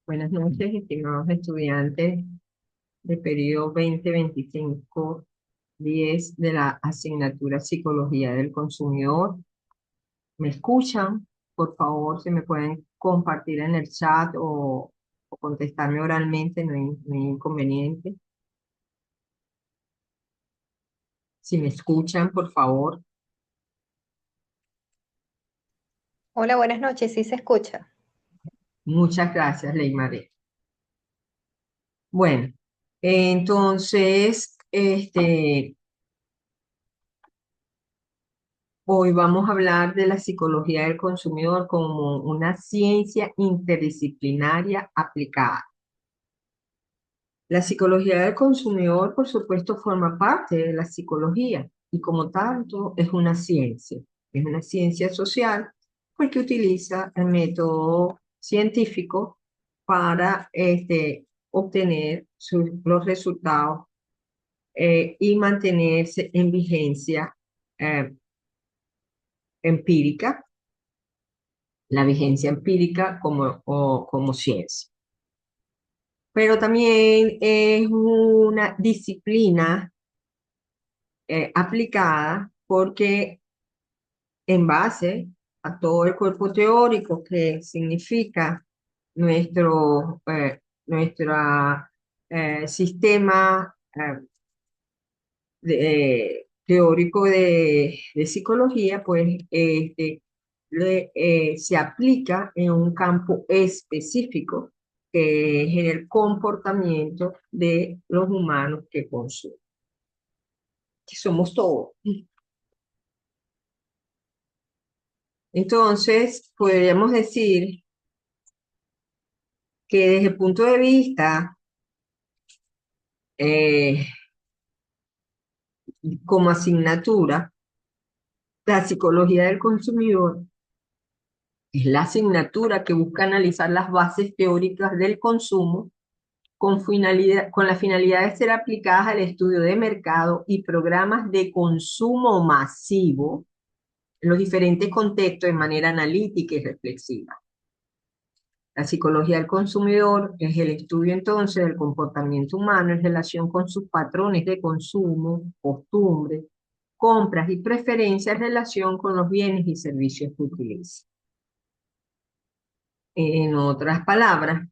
Buenas noches, estimados estudiantes de periodo 2025-10 de la asignatura Psicología del Consumidor. ¿Me escuchan? Por favor, si me pueden compartir en el chat o contestarme oralmente, no hay inconveniente. Si me escuchan, por favor. Hola, buenas noches, sí se escucha. Muchas gracias, Leymare. Bueno, entonces, hoy vamos a hablar de la psicología del consumidor como una ciencia interdisciplinaria aplicada. La psicología del consumidor, por supuesto, forma parte de la psicología y como tanto es una ciencia. Es una ciencia social porque utiliza el método científico para obtener los resultados y mantenerse en vigencia eh, empírica, la vigencia empírica como ciencia. Pero también es una disciplina aplicada porque en base a todo el cuerpo teórico que significa nuestro sistema teórico de psicología, pues se aplica en un campo específico que es en el comportamiento de los humanos que consumen, que somos todos. Entonces, podríamos decir que desde el punto de vista eh, como asignatura, la psicología del consumidor es la asignatura que busca analizar las bases teóricas del consumo con la finalidad de ser aplicadas al estudio de mercado y programas de consumo masivo en los diferentes contextos de manera analítica y reflexiva. La psicología del consumidor es el estudio entonces del comportamiento humano en relación con sus patrones de consumo, costumbres, compras y preferencias en relación con los bienes y servicios que utiliza. En otras palabras,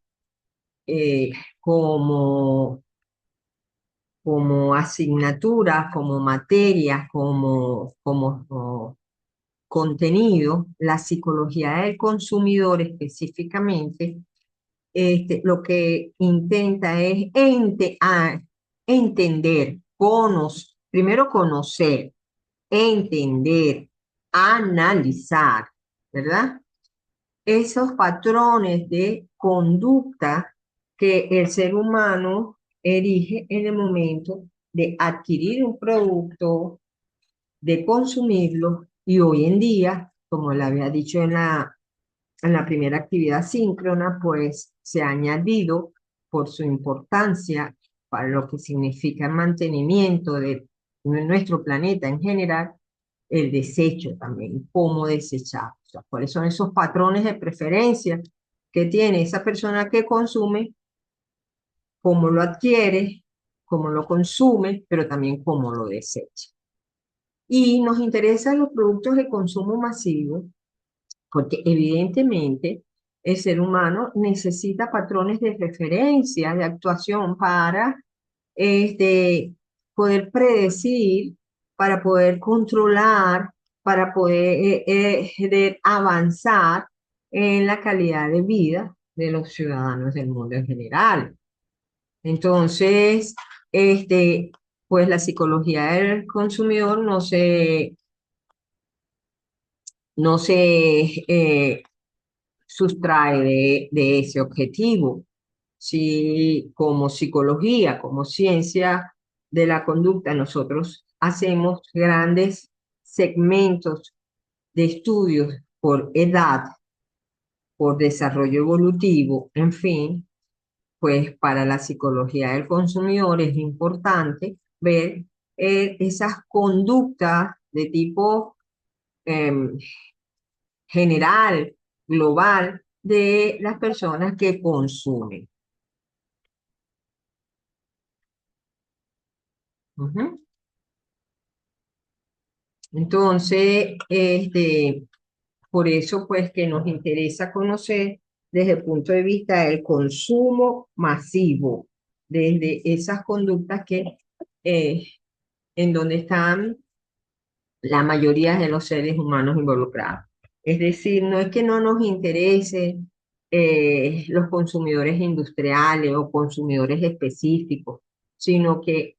eh, como, como asignatura, como materia, como contenido, la psicología del consumidor específicamente lo que intenta es entender, primero conocer, entender, analizar, ¿verdad? Esos patrones de conducta que el ser humano erige en el momento de adquirir un producto, de consumirlo, y hoy en día, como le había dicho en la primera actividad síncrona, pues se ha añadido por su importancia para lo que significa el mantenimiento de nuestro planeta en general, el desecho también, cómo desechar, o sea, cuáles son esos patrones de preferencia que tiene esa persona que consume, cómo lo adquiere, cómo lo consume, pero también cómo lo desecha. Y nos interesan los productos de consumo masivo porque evidentemente el ser humano necesita patrones de referencia, de actuación para este, poder predecir, para poder controlar, para poder avanzar en la calidad de vida de los ciudadanos del mundo en general. Entonces, este, pues la psicología del consumidor no se sustrae de ese objetivo. Si como psicología, como ciencia de la conducta, nosotros hacemos grandes segmentos de estudios por edad, por desarrollo evolutivo, en fin, pues para la psicología del consumidor es importante ver esas conductas de tipo eh, general, global, de las personas que consumen. Ujú. Entonces, por eso, pues, que nos interesa conocer desde el punto de vista del consumo masivo, desde esas conductas que, eh, en donde están la mayoría de los seres humanos involucrados. Es decir, no es que no nos interese los consumidores industriales o consumidores específicos, sino que,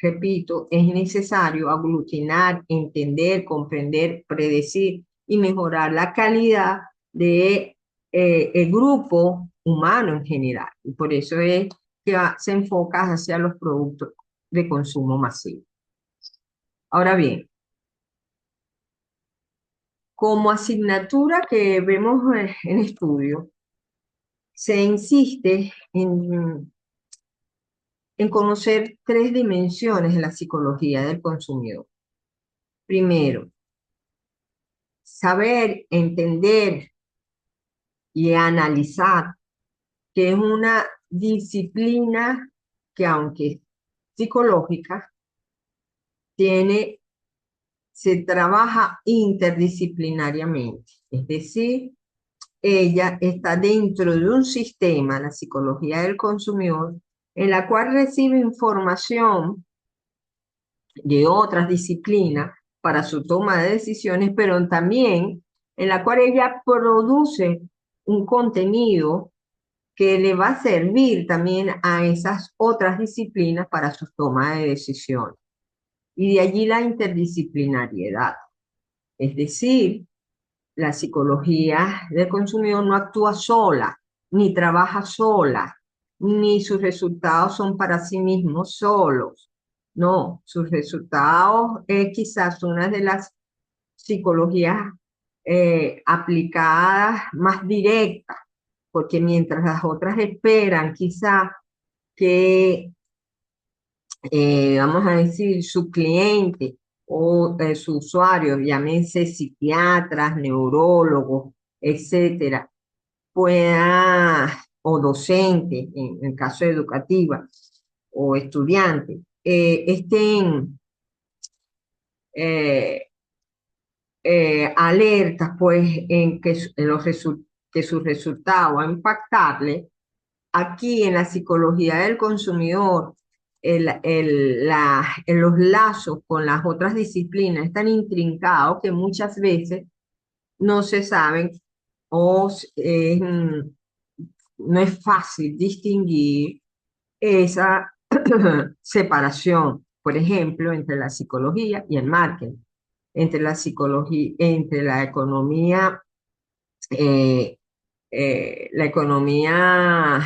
repito, es necesario aglutinar, entender, comprender, predecir y mejorar la calidad de el grupo humano en general. Y por eso es que se enfoca hacia los productos de consumo masivo. Ahora bien, como asignatura que vemos en estudio, se insiste en conocer tres dimensiones de la psicología del consumidor. Primero, saber, entender y analizar, que es una disciplina que, aunque es psicológica, tiene, se trabaja interdisciplinariamente. Es decir, ella está dentro de un sistema, la psicología del consumidor, en la cual recibe información de otras disciplinas para su toma de decisiones, pero también en la cual ella produce un contenido que le va a servir también a esas otras disciplinas para su toma de decisiones. Y de allí la interdisciplinariedad. Es decir, la psicología del consumidor no actúa sola, ni trabaja sola, ni sus resultados son para sí mismos solos. No, sus resultados es quizás una de las psicologías aplicadas más directas, porque mientras las otras esperan quizás que vamos a decir, su cliente o su usuario, llámense psiquiatras, neurólogos, etcétera, pueda, o docente, en el caso educativa, o estudiante, estén eh, alertas, pues, en que, que su resultado va a impactarle. Aquí en la psicología del consumidor, los lazos con las otras disciplinas están intrincados que muchas veces no se saben o no es fácil distinguir esa separación, por ejemplo, entre la psicología y el marketing, entre la psicología, entre eh, la economía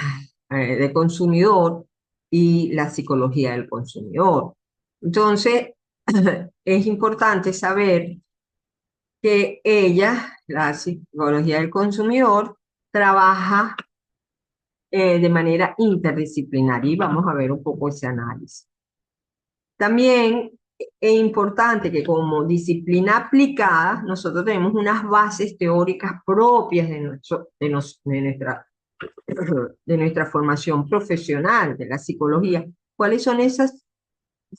de consumidor y la psicología del consumidor. Entonces, es importante saber que ella, la psicología del consumidor, trabaja de manera interdisciplinaria y vamos a ver un poco ese análisis. También es importante que como disciplina aplicada, nosotros tenemos unas bases teóricas propias de nuestra formación profesional de la psicología. ¿Cuáles son esas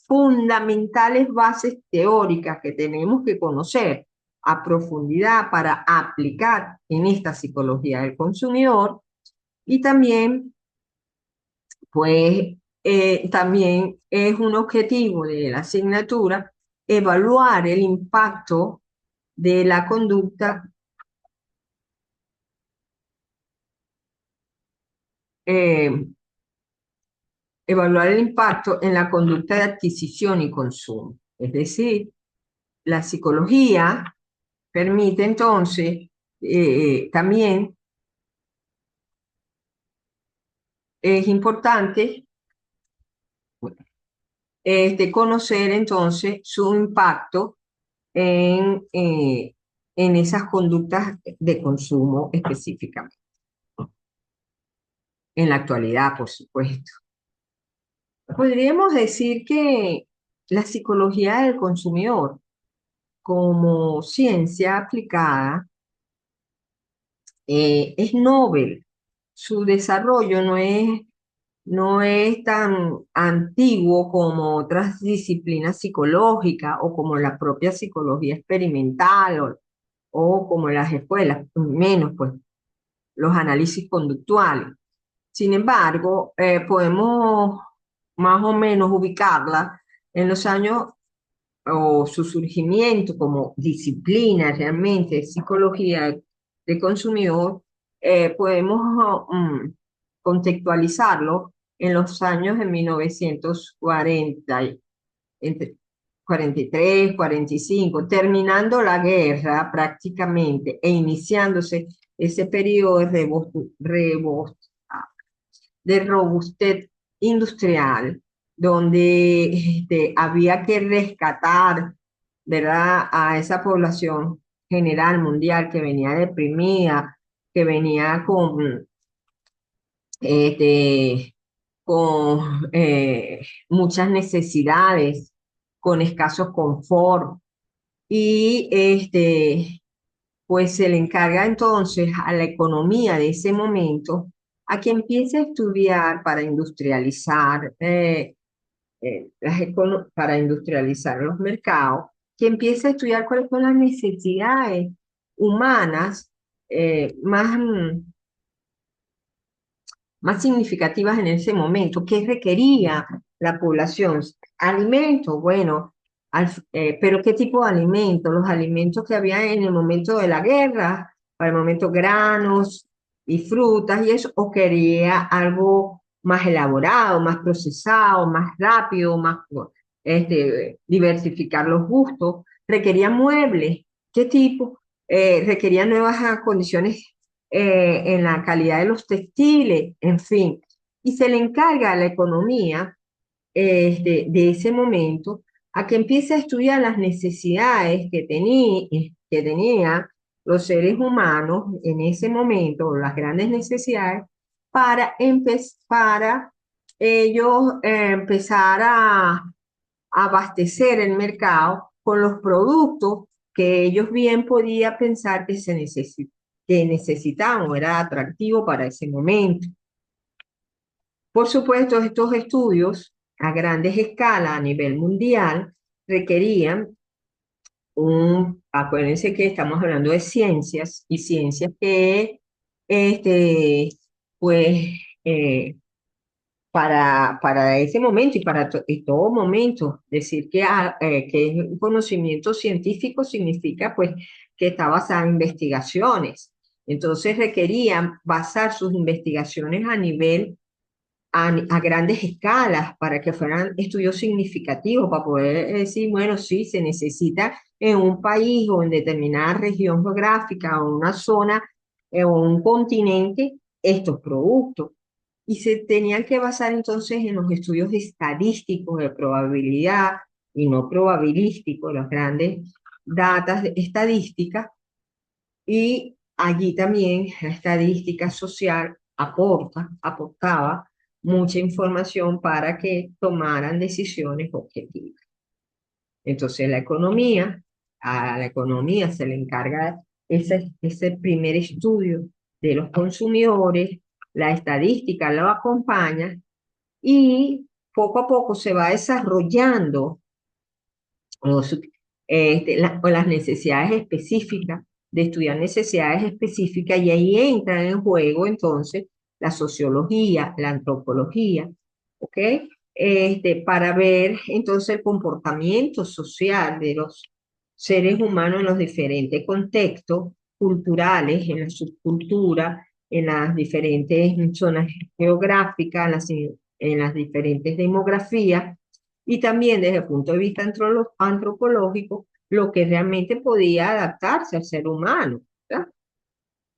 fundamentales bases teóricas que tenemos que conocer a profundidad para aplicar en esta psicología del consumidor? Y también, pues, también es un objetivo de la asignatura evaluar el impacto de la conducta eh, evaluar el impacto en la conducta de adquisición y consumo. Es decir, la psicología permite entonces también es importante conocer entonces su impacto en esas conductas de consumo específicamente, en la actualidad, por supuesto. Podríamos decir que la psicología del consumidor como ciencia aplicada es Nobel. Su desarrollo no es tan antiguo como otras disciplinas psicológicas o como la propia psicología experimental o como las escuelas, menos pues los análisis conductuales. Sin embargo, podemos más o menos ubicarla en los años o su surgimiento como disciplina realmente de psicología de consumidor, podemos contextualizarlo en los años de 1940, entre 43, 45, terminando la guerra prácticamente e iniciándose ese periodo de robustez industrial, donde había que rescatar, ¿verdad?, a esa población general mundial que venía deprimida, que venía este, con muchas necesidades, con escasos confort, y pues se le encarga entonces a la economía de ese momento a que empiece a estudiar para industrializar, para industrializar los mercados, que empiece a estudiar cuáles son las necesidades humanas más significativas en ese momento. ¿Qué requería la población? Alimentos, bueno, pero ¿qué tipo de alimentos? Los alimentos que había en el momento de la guerra, para el momento granos y frutas y eso, o quería algo más elaborado, más procesado, más rápido, más diversificar los gustos, requería muebles, ¿qué tipo? Requería nuevas condiciones en la calidad de los textiles, en fin. Y se le encarga a la economía de ese momento a que empiece a estudiar las necesidades que tenía los seres humanos en ese momento, las grandes necesidades, para ellos empezar a abastecer el mercado con los productos que ellos bien podían pensar que necesitaban o era atractivo para ese momento. Por supuesto, estos estudios a grandes escalas a nivel mundial requerían acuérdense que estamos hablando de ciencias y ciencias que, este, pues, eh, para ese momento y todo momento, decir que es un conocimiento científico significa pues que está basado en investigaciones. Entonces requerían basar sus investigaciones a grandes escalas para que fueran estudios significativos, para poder decir, bueno, sí, se necesita en un país o en determinada región geográfica o una zona o un continente estos productos. Y se tenían que basar entonces en los estudios estadísticos de probabilidad y no probabilísticos, las grandes datas estadísticas, y allí también la estadística social aportaba mucha información para que tomaran decisiones objetivas. Entonces a la economía se le encarga ese primer estudio de los consumidores, la estadística lo acompaña y poco a poco se va desarrollando los, o las necesidades específicas, de estudiar necesidades específicas, y ahí entra en juego entonces la sociología, la antropología, ¿ok? Para ver entonces el comportamiento social de los seres humanos en los diferentes contextos culturales, en la subcultura, en las diferentes zonas geográficas, en las diferentes demografías, y también desde el punto de vista antropológico, lo que realmente podía adaptarse al ser humano, ¿verdad?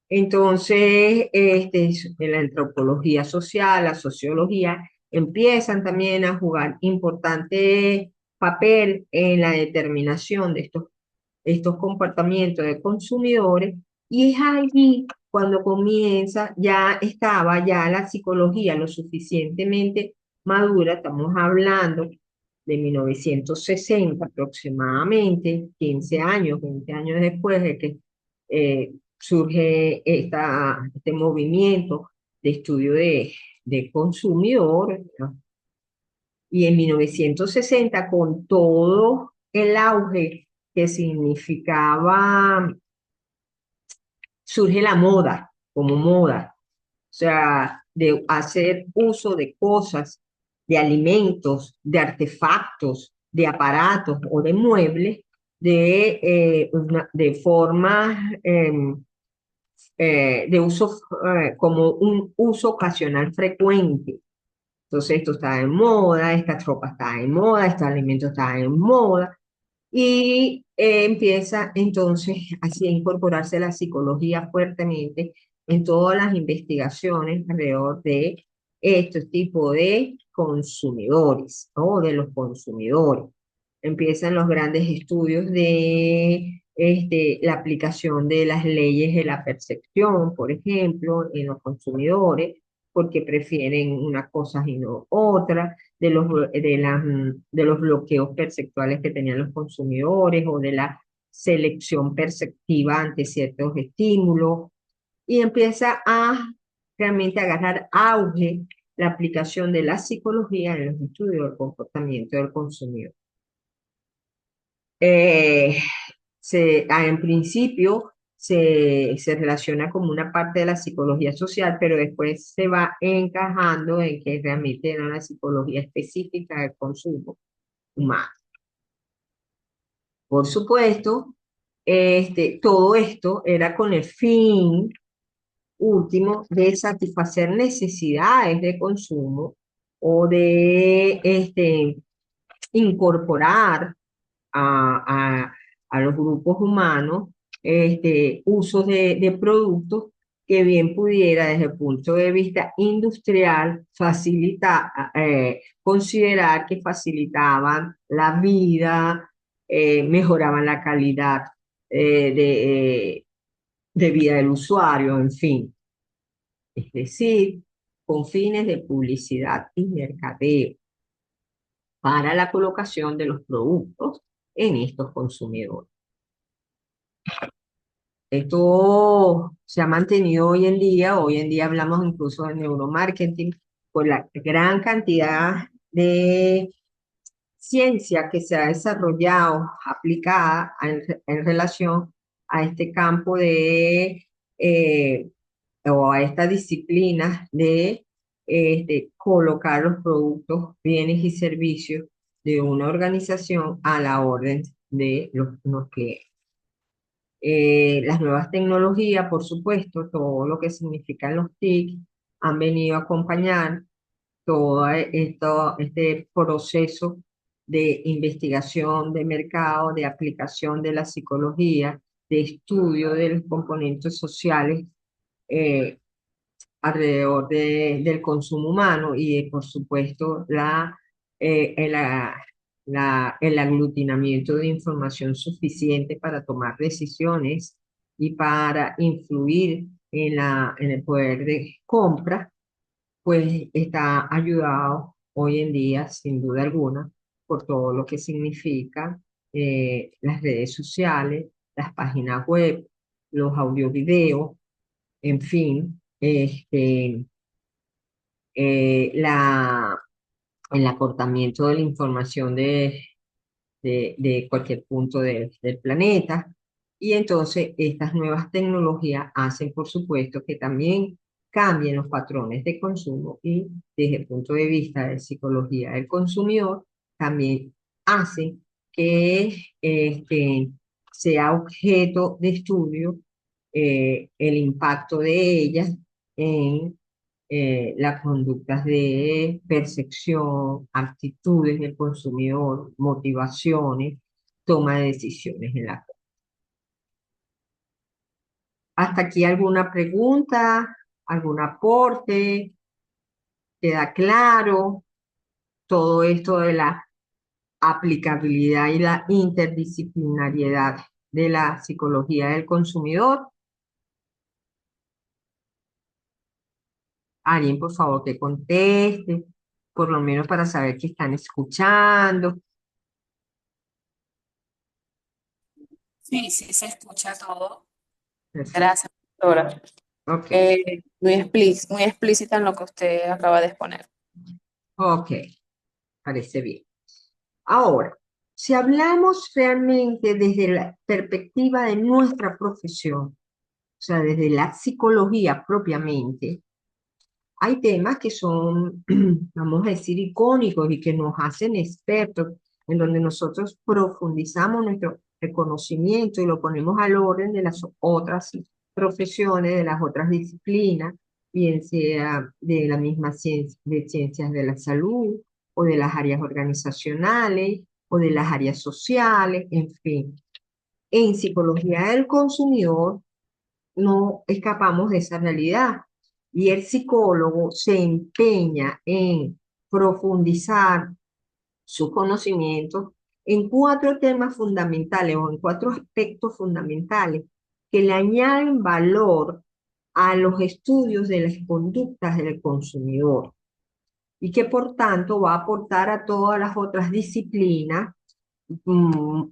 Entonces, en la antropología social, la sociología, empiezan también a jugar importante papel en la determinación de estos comportamientos de consumidores, y es allí cuando comienza, ya estaba ya la psicología lo suficientemente madura, estamos hablando de 1960 aproximadamente, 15 años, 20 años después de que surge este movimiento de estudio de consumidor, ¿no? Y en 1960, con todo el auge que significaba, surge la moda, como moda, o sea, de hacer uso de cosas, de alimentos, de artefactos, de aparatos o de muebles de forma de uso como un uso ocasional frecuente. Entonces esto está en moda, esta ropa está en moda, este alimento está en moda, y empieza entonces así a incorporarse la psicología fuertemente en todas las investigaciones alrededor de este tipo de consumidores, o de los consumidores. Empiezan los grandes estudios de la aplicación de las leyes de la percepción, por ejemplo, en los consumidores, porque prefieren unas cosas y no otras, de los bloqueos perceptuales que tenían los consumidores o de la selección perceptiva ante ciertos estímulos, y empieza a realmente agarrar auge la aplicación de la psicología en los estudios del comportamiento del consumidor. Eh, en principio se relaciona como una parte de la psicología social, pero después se va encajando en que realmente era una psicología específica del consumo humano. Por supuesto, todo esto era con el fin último de satisfacer necesidades de consumo o de incorporar a, a los grupos humanos usos de productos que bien pudiera desde el punto de vista industrial considerar que facilitaban la vida, mejoraban la calidad de vida del usuario, en fin. Es decir, con fines de publicidad y mercadeo para la colocación de los productos en estos consumidores. Esto se ha mantenido hoy en día hablamos incluso de neuromarketing, por la gran cantidad de ciencia que se ha desarrollado, aplicada en relación a este campo eh, o a esta disciplina de colocar los productos, bienes y servicios de una organización a la orden de los clientes. Las nuevas tecnologías, por supuesto, todo lo que significan los TIC, han venido a acompañar todo este proceso de investigación de mercado, de aplicación de la psicología, de estudio de los componentes sociales eh, alrededor del consumo humano y, por supuesto, el aglutinamiento de información suficiente para tomar decisiones y para influir en el poder de compra, pues está ayudado hoy en día, sin duda alguna, por todo lo que significa las redes sociales, las páginas web, los audio-videos, en fin, el acortamiento de la información de cualquier punto del planeta. Y entonces estas nuevas tecnologías hacen, por supuesto, que también cambien los patrones de consumo y desde el punto de vista de psicología del consumidor, también hacen que sea objeto de estudio el impacto de ellas en las conductas de percepción, actitudes del consumidor, motivaciones, toma de decisiones en la compra. ¿Hasta aquí alguna pregunta, algún aporte? ¿Queda claro todo esto de la aplicabilidad y la interdisciplinariedad de la psicología del consumidor? Alguien, por favor, que conteste, por lo menos para saber que están escuchando. Sí, sí, se escucha todo. Perfecto. Gracias, doctora. Ok, Muy explícita en lo que usted acaba de exponer. ok, parece bien. Ahora, si hablamos realmente desde la perspectiva de nuestra profesión, o sea, desde la psicología propiamente, hay temas que son, vamos a decir, icónicos y que nos hacen expertos, en donde nosotros profundizamos nuestro conocimiento y lo ponemos al orden de las otras profesiones, de las otras disciplinas, bien sea de la misma ciencia, de ciencias de la salud o de las áreas organizacionales o de las áreas sociales, en fin. En psicología del consumidor no escapamos de esa realidad. Y el psicólogo se empeña en profundizar sus conocimientos en cuatro temas fundamentales o en cuatro aspectos fundamentales que le añaden valor a los estudios de las conductas del consumidor y que por tanto va a aportar a todas las otras disciplinas, mm,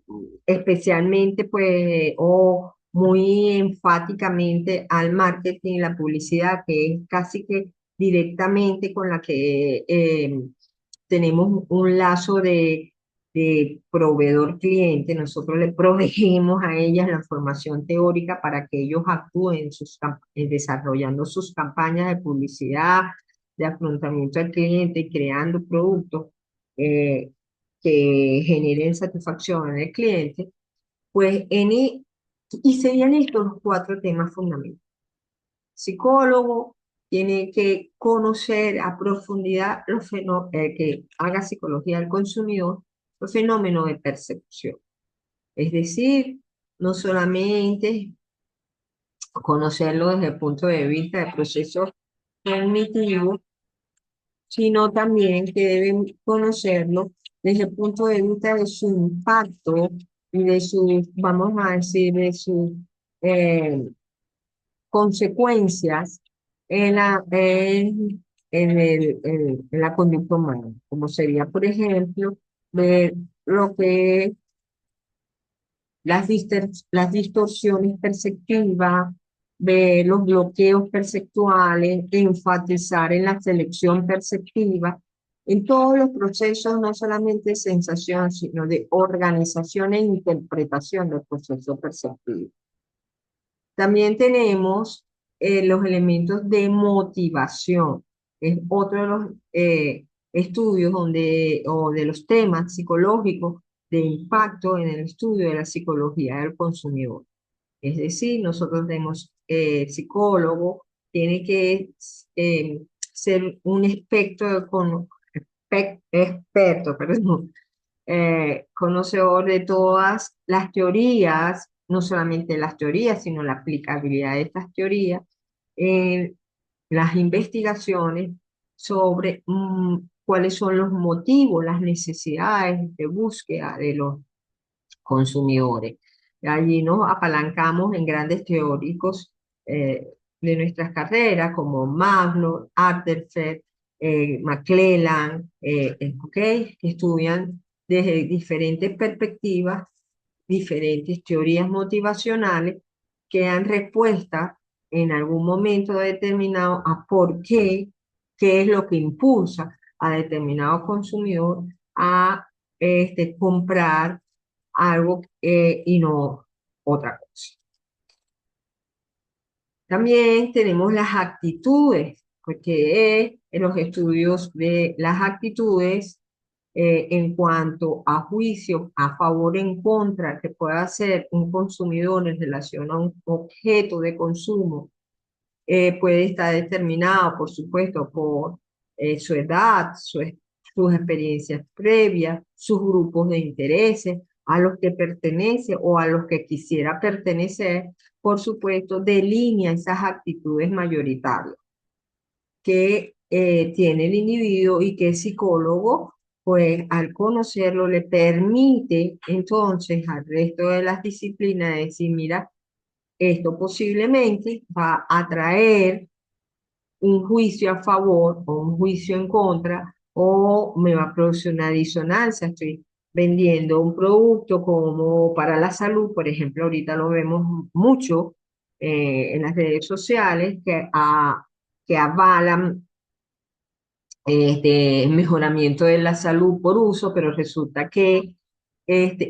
especialmente pues, o muy enfáticamente al marketing y la publicidad, que es casi que directamente con la que tenemos un lazo de proveedor-cliente. Nosotros le proveemos a ellas la información teórica para que ellos actúen desarrollando sus campañas de publicidad, de afrontamiento al cliente y creando productos eh, que generen satisfacción en el cliente, pues y serían estos los cuatro temas fundamentales. Psicólogo tiene que conocer a profundidad que haga psicología del consumidor, los fenómenos de percepción. Es decir, no solamente conocerlo desde el punto de vista de procesos cognitivos, sino también que deben conocerlo desde el punto de vista de su impacto y de sus, vamos a decir, de sus eh, consecuencias en la conducta humana, como sería, por ejemplo, ver lo que es las distorsiones perceptivas, ver los bloqueos perceptuales, enfatizar en la selección perceptiva, en todos los procesos, no solamente de sensación, sino de organización e interpretación del proceso perceptivo. También tenemos los elementos de motivación, es otro de los estudios o de los temas psicológicos de impacto en el estudio de la psicología del consumidor. Es decir, nosotros tenemos psicólogo, tiene que ser un experto, perdón, conocedor de todas las teorías, no solamente las teorías, sino la aplicabilidad de estas teorías, las investigaciones sobre cuáles son los motivos, las necesidades de búsqueda de los consumidores. Allí nos apalancamos en grandes teóricos de nuestras carreras como Maslow, Arterfeld, McClelland, okay, que estudian desde diferentes perspectivas, diferentes teorías motivacionales que dan respuesta en algún momento determinado a por qué es lo que impulsa a determinado consumidor a comprar algo y no otra cosa. También tenemos las actitudes, porque en los estudios de las actitudes en cuanto a juicio a favor o en contra que pueda hacer un consumidor en relación a un objeto de consumo, puede estar determinado, por supuesto, por su edad, sus experiencias previas, sus grupos de intereses, a los que pertenece o a los que quisiera pertenecer, por supuesto, delinea esas actitudes mayoritarias que tiene el individuo y que el psicólogo, pues al conocerlo, le permite entonces al resto de las disciplinas decir, mira, esto posiblemente va a traer un juicio a favor o un juicio en contra, o me va a producir una disonancia. Estoy vendiendo un producto como para la salud, por ejemplo, ahorita lo vemos mucho en las redes sociales que avalan mejoramiento de la salud por uso, pero resulta que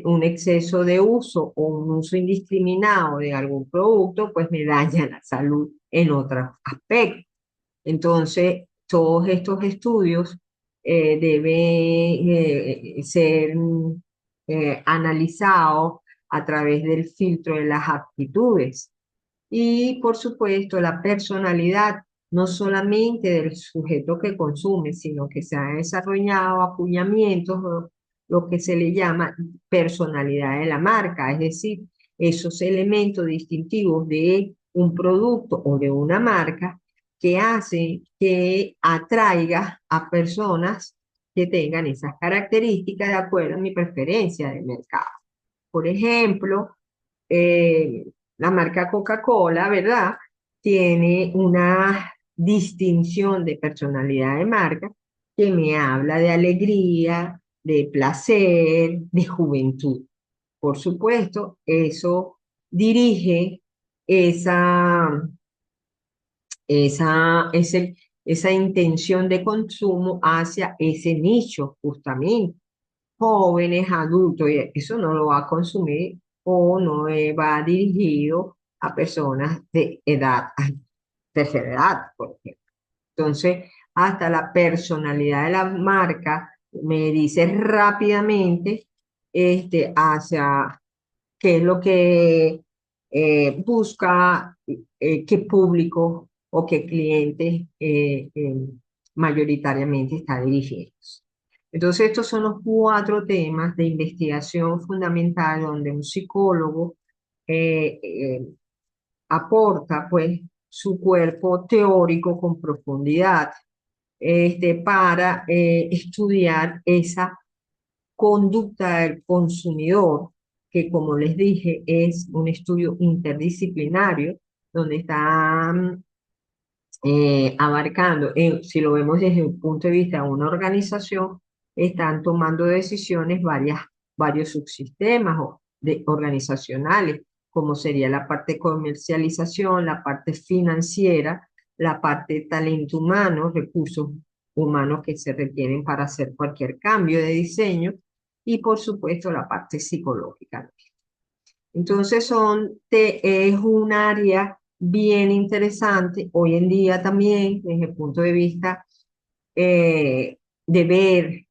un exceso de uso o un uso indiscriminado de algún producto, pues me daña la salud en otros aspectos. Entonces, todos estos estudios deben ser analizados a través del filtro de las aptitudes. Y por supuesto, la personalidad, no solamente del sujeto que consume, sino que se ha desarrollado acuñamientos, o lo que se le llama personalidad de la marca, es decir, esos elementos distintivos de un producto o de una marca que hacen que atraiga a personas que tengan esas características de acuerdo a mi preferencia de mercado. Por ejemplo, la marca Coca-Cola, ¿verdad? Tiene una distinción de personalidad de marca que me habla de alegría, de placer, de juventud. Por supuesto, eso dirige esa, esa intención de consumo hacia ese nicho, justamente jóvenes, adultos, y eso no lo va a consumir o no va dirigido a personas de edad, tercera edad, por ejemplo. Entonces, hasta la personalidad de la marca me dice rápidamente hacia qué es lo que busca, qué público o qué cliente mayoritariamente está dirigiendo. Entonces, estos son los cuatro temas de investigación fundamental donde un psicólogo eh, eh, aporta pues su cuerpo teórico con profundidad para estudiar esa conducta del consumidor, que como les dije es un estudio interdisciplinario donde está abarcando, si lo vemos desde un punto de vista de una organización, están tomando decisiones varios subsistemas organizacionales, como sería la parte de comercialización, la parte financiera, la parte de talento humano, recursos humanos que se requieren para hacer cualquier cambio de diseño, y por supuesto la parte psicológica. Entonces es un área bien interesante hoy en día también desde el punto de vista de ver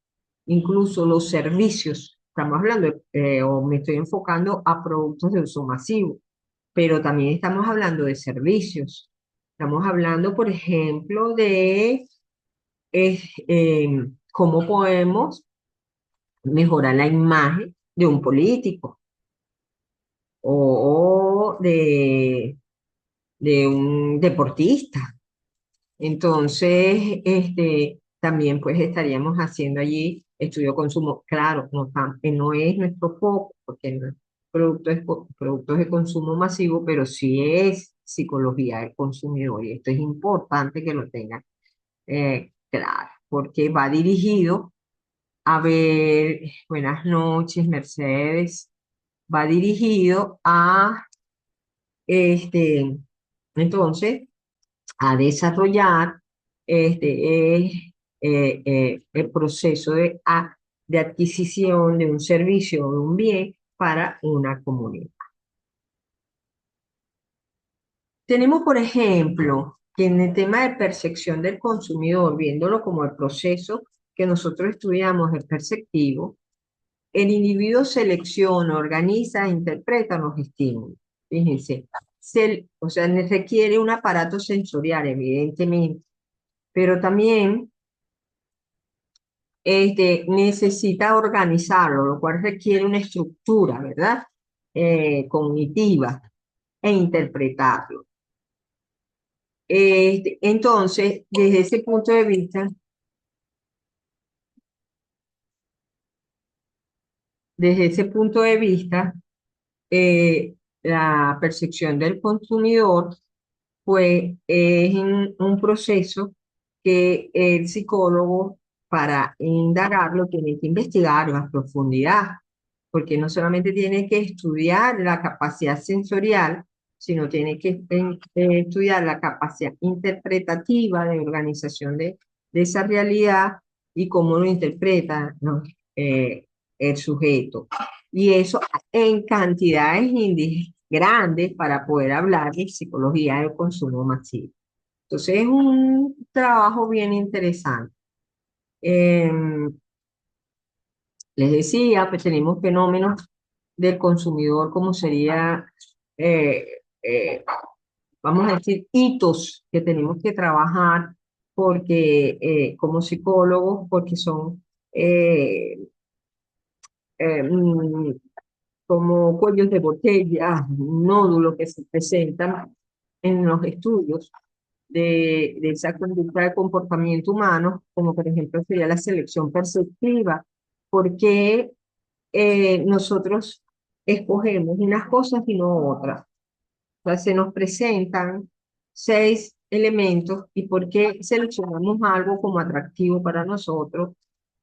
incluso los servicios. Estamos hablando, o me estoy enfocando a productos de uso masivo, pero también estamos hablando de servicios. Estamos hablando, por ejemplo, de cómo podemos mejorar la imagen de un político o de un deportista. Entonces, también pues estaríamos haciendo allí estudio consumo. Claro, no es nuestro foco, porque no es productos de consumo masivo, pero sí es psicología del consumidor. Y esto es importante que lo tengan claro, porque va dirigido a ver, buenas noches, Mercedes, va dirigido a este, entonces, a desarrollar el proceso de adquisición de un servicio o de un bien para una comunidad. Tenemos, por ejemplo, que en el tema de percepción del consumidor, viéndolo como el proceso que nosotros estudiamos, el perceptivo, el individuo selecciona, organiza e interpreta los estímulos. Fíjense, o sea, requiere un aparato sensorial, evidentemente, pero también necesita organizarlo, lo cual requiere una estructura, ¿verdad? Cognitiva e interpretarlo. Entonces, desde ese punto de vista, la percepción del consumidor, pues es un proceso que el psicólogo, para indagarlo, tiene que investigar a profundidad, porque no solamente tiene que estudiar la capacidad sensorial, sino tiene que estudiar la capacidad interpretativa de organización de esa realidad y cómo lo interpreta, ¿no? El sujeto. Y eso en cantidades grandes para poder hablar de psicología del consumo masivo. Entonces es un trabajo bien interesante. Les decía, pues tenemos fenómenos del consumidor como sería, eh, eh, vamos a decir, hitos que tenemos que trabajar porque como psicólogos, porque son eh, eh, mm, como cuellos de botella, nódulos que se presentan en los estudios de esa conducta de comportamiento humano, como por ejemplo sería la selección perceptiva, porque nosotros escogemos unas cosas y no otras. O sea, se nos presentan 6 elementos y por qué seleccionamos algo como atractivo para nosotros,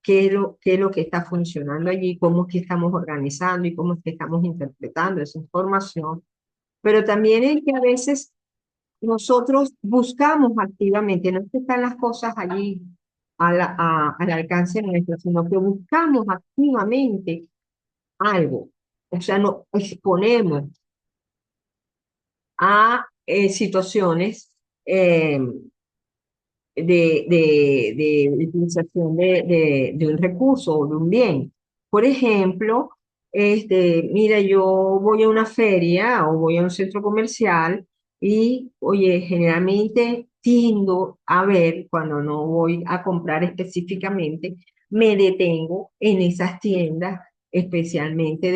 qué es lo que está funcionando allí, cómo es que estamos organizando y cómo es que estamos interpretando esa información. Pero también es que a veces nosotros buscamos activamente, no es que están las cosas allí al alcance nuestro, sino que buscamos activamente algo. O sea, nos exponemos a situaciones de utilización de un recurso o de un bien. Por ejemplo, mira, yo voy a una feria o voy a un centro comercial y, oye, generalmente tiendo a ver, cuando no voy a comprar específicamente, me detengo en esas tiendas, especialmente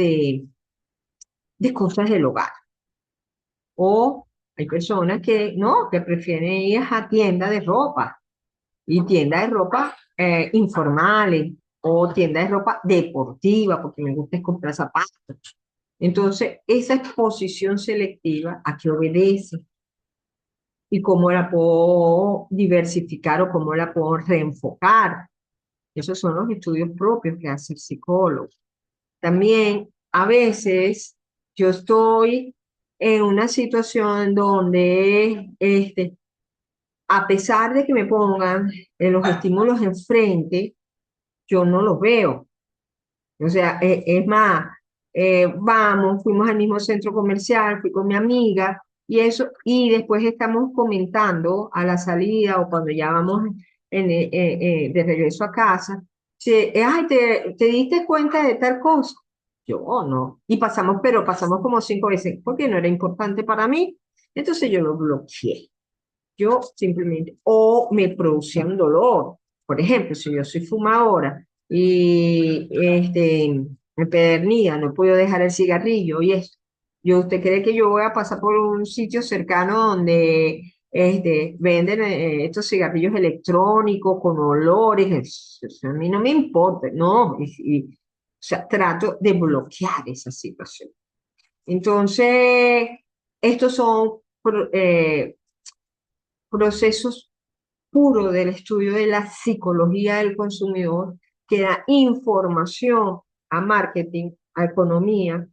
de cosas del hogar. O hay personas que no, que prefieren ir a tiendas de ropa y tiendas de ropa informales o tiendas de ropa deportiva, porque me gusta es comprar zapatos. Entonces, esa exposición selectiva, ¿a qué obedece? ¿Y cómo la puedo diversificar o cómo la puedo reenfocar? Esos son los estudios propios que hace el psicólogo. También, a veces, yo estoy en una situación donde a pesar de que me pongan los estímulos enfrente, yo no los veo. O sea, es más, vamos, fuimos al mismo centro comercial, fui con mi amiga y eso, y después estamos comentando a la salida o cuando ya vamos de regreso a casa, ay, ¿te diste cuenta de tal cosa? Yo no. Y pasamos, pero pasamos como 5 veces, porque no era importante para mí. Entonces yo lo bloqueé. Yo simplemente, o me producía un dolor. Por ejemplo, si yo soy fumadora y empedernida, no puedo dejar el cigarrillo y eso. ¿Usted cree que yo voy a pasar por un sitio cercano donde venden estos cigarrillos electrónicos con olores? Eso a mí no me importa, no. O sea, trato de bloquear esa situación. Entonces, estos son procesos puro del estudio de la psicología del consumidor que da información a marketing, a economía,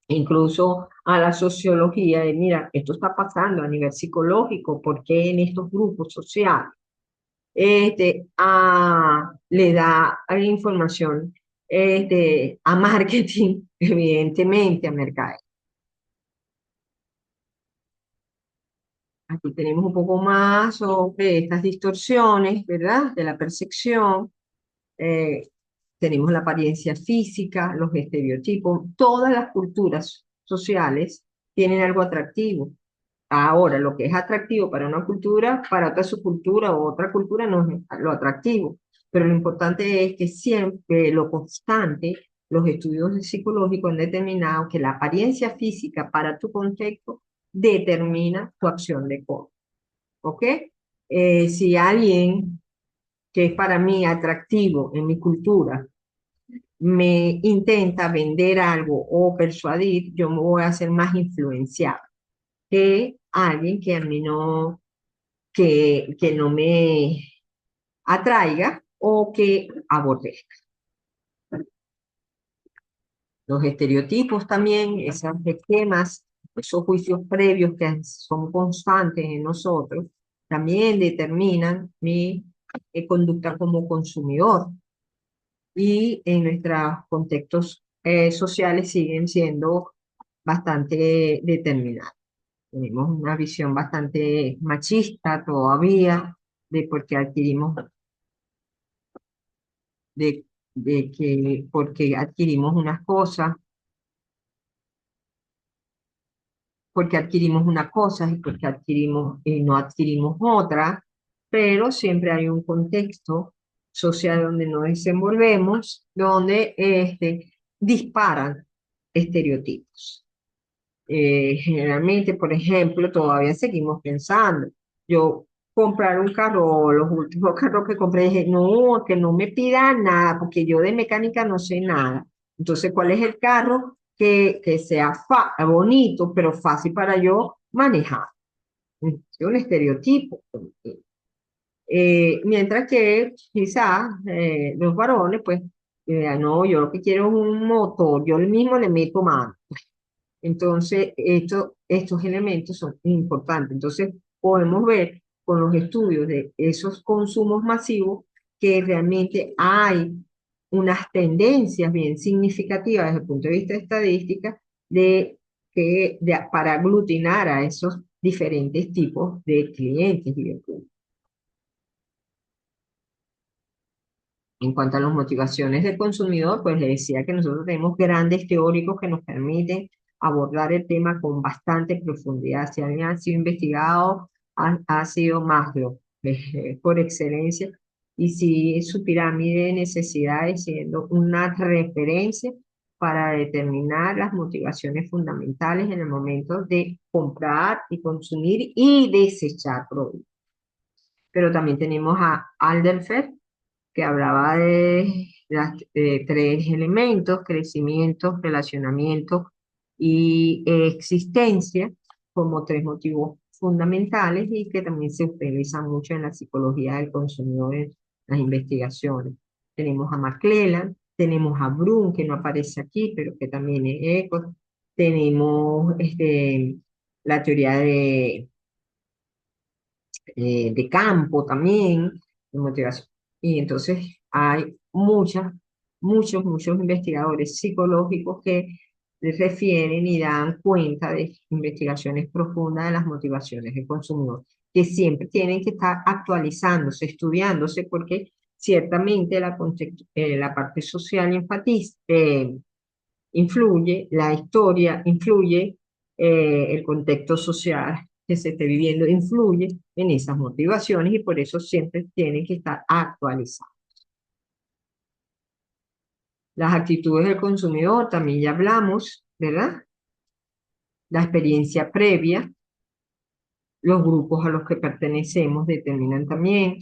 incluso a la sociología de, mira, esto está pasando a nivel psicológico, ¿por qué en estos grupos sociales? Le da información a marketing, evidentemente, a mercado. Aquí tenemos un poco más sobre estas distorsiones, ¿verdad? De la percepción. Eh, Tenemos la apariencia física, los estereotipos. Todas las culturas sociales tienen algo atractivo. Ahora, lo que es atractivo para una cultura, para otra subcultura o otra cultura no es lo atractivo. Pero lo importante es que siempre, lo constante, los estudios psicológicos han determinado que la apariencia física para tu contexto determina tu acción de compra. ¿Ok? Si alguien que es para mí atractivo en mi cultura me intenta vender algo o persuadir, yo me voy a hacer más influenciable que alguien que a mí no, que no me atraiga o que aborrezca. Los estereotipos también, esos esquemas esos juicios previos que son constantes en nosotros, también determinan mi conducta como consumidor y en nuestros contextos sociales siguen siendo bastante determinados. Tenemos una visión bastante machista todavía de por qué adquirimos, de que porque adquirimos unas cosas, porque adquirimos una cosa y porque adquirimos y no adquirimos otra, pero siempre hay un contexto social donde nos desenvolvemos, donde disparan estereotipos. Generalmente, por ejemplo, todavía seguimos pensando, yo comprar un carro, los últimos carros que compré, dije, no, que no me pidan nada, porque yo de mecánica no sé nada. Entonces, ¿cuál es el carro que sea bonito, pero fácil para yo manejar? Es un estereotipo. Mientras que quizás los varones, pues, no, yo lo que quiero es un motor, yo mismo le meto mano. Entonces, estos elementos son importantes. Entonces, podemos ver con los estudios de esos consumos masivos que realmente hay unas tendencias bien significativas desde el punto de vista estadística para aglutinar a esos diferentes tipos de clientes y de público. En cuanto a las motivaciones del consumidor, pues le decía que nosotros tenemos grandes teóricos que nos permiten abordar el tema con bastante profundidad. Si alguien ha sido investigado, ha sido Maslow, por excelencia, y si su pirámide de necesidades siendo una referencia para determinar las motivaciones fundamentales en el momento de comprar y consumir y desechar productos. Pero también tenemos a Alderfer, que hablaba de las tres elementos: crecimiento, relacionamiento y existencia, como tres motivos fundamentales y que también se utilizan mucho en la psicología del consumidor en las investigaciones. Tenemos a McClelland, tenemos a Brun, que no aparece aquí, pero que también es eco. Tenemos la teoría de campo también, de motivación. Y entonces hay muchos investigadores psicológicos que refieren y dan cuenta de investigaciones profundas de las motivaciones del consumidor, que siempre tienen que estar actualizándose, estudiándose, porque ciertamente la parte social influye, la historia influye, el contexto social que se esté viviendo influye en esas motivaciones y por eso siempre tienen que estar actualizadas. Las actitudes del consumidor también ya hablamos, ¿verdad? La experiencia previa, los grupos a los que pertenecemos determinan también.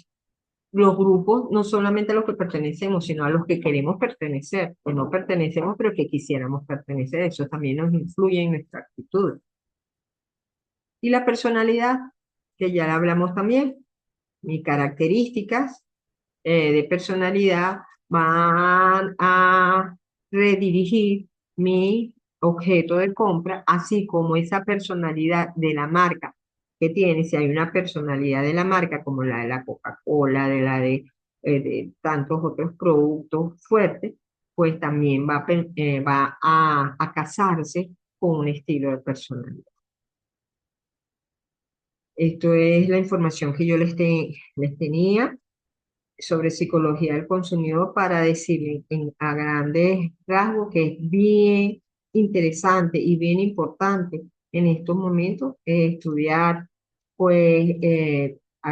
Los grupos, no solamente a los que pertenecemos, sino a los que queremos pertenecer, o no pertenecemos, pero que quisiéramos pertenecer, eso también nos influye en nuestra actitud. Y la personalidad, que ya la hablamos también, mis características de personalidad van a redirigir mi objeto de compra, así como esa personalidad de la marca que tiene. Si hay una personalidad de la marca, como la de la Coca-Cola, de tantos otros productos fuertes, pues también va a casarse con un estilo de personalidad. Esto es la información que yo les tenía sobre psicología del consumidor para decirle a grandes rasgos que es bien interesante y bien importante en estos momentos estudiar pues